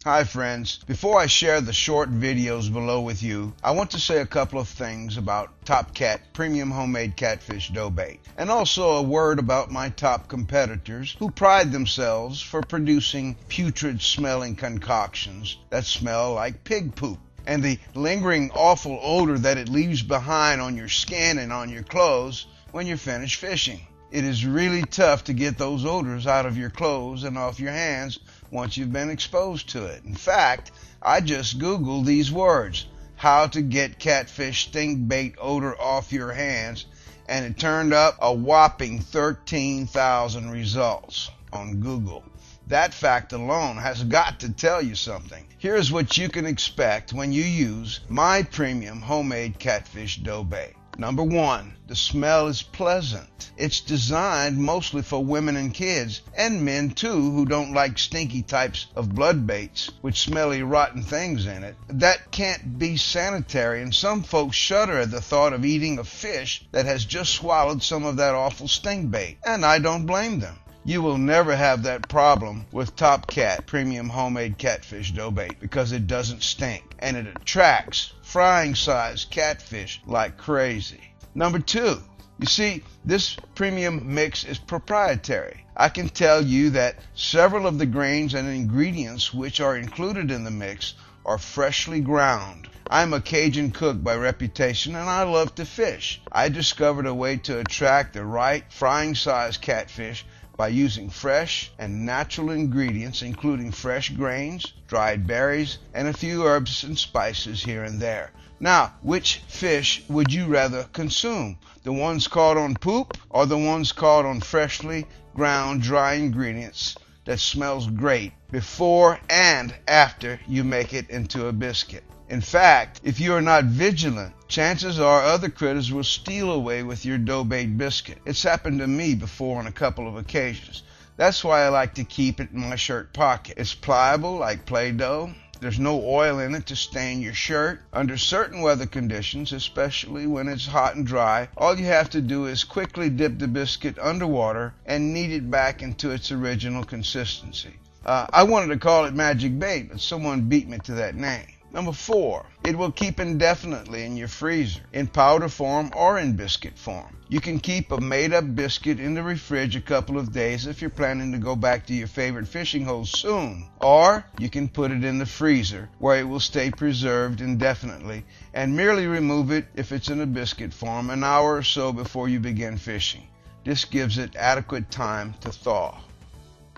Hi friends, before I share the short videos below with you, I want to say a couple of things about Top Cat Premium Homemade Catfish Dough Bait, and also a word about my top competitors who pride themselves for producing putrid smelling concoctions that smell like pig poop, and the lingering awful odor that it leaves behind on your skin and on your clothes when you're finished fishing. It is really tough to get those odors out of your clothes and off your hands once you've been exposed to it. In fact, I just Googled these words, how to get catfish stink bait odor off your hands, and it turned up a whopping 13,000 results on Google. That fact alone has got to tell you something. Here's what you can expect when you use my premium homemade catfish dough bait. Number one, the smell is pleasant. It's designed mostly for women and kids, and men too, who don't like stinky types of blood baits with smelly rotten things in it. That can't be sanitary, and some folks shudder at the thought of eating a fish that has just swallowed some of that awful stink bait, and I don't blame them. You will never have that problem with Top Cat Premium Homemade Catfish Dough Bait because it doesn't stink, and it attracts frying-sized catfish like crazy. Number two, you see, this premium mix is proprietary. I can tell you that several of the grains and ingredients which are included in the mix are freshly ground. I'm a Cajun cook by reputation, and I love to fish. I discovered a way to attract the right frying-sized catfish by using fresh and natural ingredients, including fresh grains, dried berries, and a few herbs and spices here and there. Now, which fish would you rather consume? The ones caught on poop or the ones caught on freshly ground dry ingredients that smells great before and after you make it into a biscuit? In fact, if you are not vigilant, chances are other critters will steal away with your dough bait biscuit. It's happened to me before on a couple of occasions. That's why I like to keep it in my shirt pocket. It's pliable like Play-Doh. There's no oil in it to stain your shirt. Under certain weather conditions, especially when it's hot and dry, all you have to do is quickly dip the biscuit underwater and knead it back into its original consistency. I wanted to call it Magic Bait, but someone beat me to that name. Number four, it will keep indefinitely in your freezer, in powder form or in biscuit form. You can keep a made-up biscuit in the fridge a couple of days if you're planning to go back to your favorite fishing hole soon. Or you can put it in the freezer where it will stay preserved indefinitely and merely remove it if it's in a biscuit form an hour or so before you begin fishing. This gives it adequate time to thaw.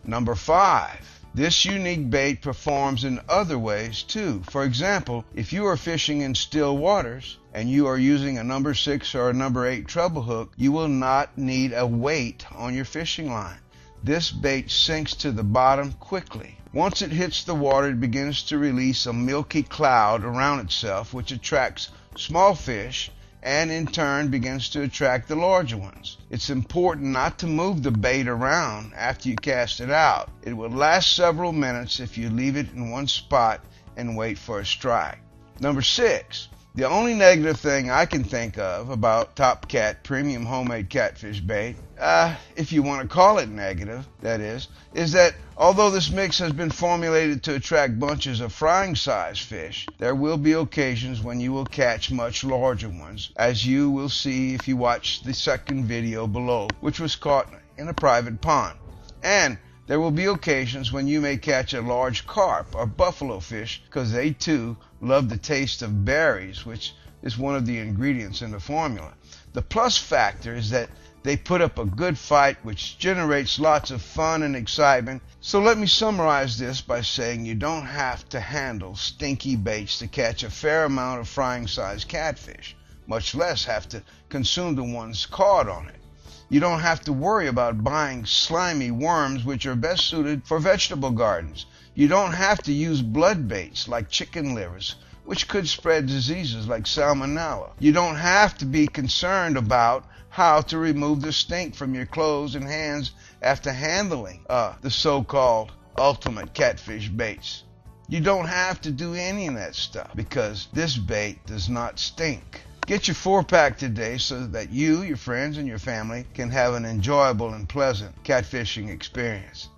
Number five, this unique bait performs in other ways too. For example, if you are fishing in still waters and you are using a number 6 or a number 8 treble hook, you will not need a weight on your fishing line. This bait sinks to the bottom quickly. Once it hits the water, it begins to release a milky cloud around itself, which attracts small fish and in turn begins to attract the larger ones. It's important not to move the bait around after you cast it out. It will last several minutes if you leave it in one spot and wait for a strike. Number six, the only negative thing I can think of about Top Cat Premium Homemade Catfish Bait, if you want to call it negative, that is that although this mix has been formulated to attract bunches of frying-sized fish, there will be occasions when you will catch much larger ones, as you will see if you watch the second video below, which was caught in a private pond. And there will be occasions when you may catch a large carp or buffalo fish because they too love the taste of berries, which is one of the ingredients in the formula. The plus factor is that they put up a good fight, which generates lots of fun and excitement. So let me summarize this by saying you don't have to handle stinky baits to catch a fair amount of frying-sized catfish, much less have to consume the ones caught on it. You don't have to worry about buying slimy worms, which are best suited for vegetable gardens. You don't have to use blood baits like chicken livers, which could spread diseases like salmonella. You don't have to be concerned about how to remove the stink from your clothes and hands after handling the so-called ultimate catfish baits. You don't have to do any of that stuff because this bait does not stink. Get your 4-pack today so that you, your friends, and your family can have an enjoyable and pleasant catfishing experience.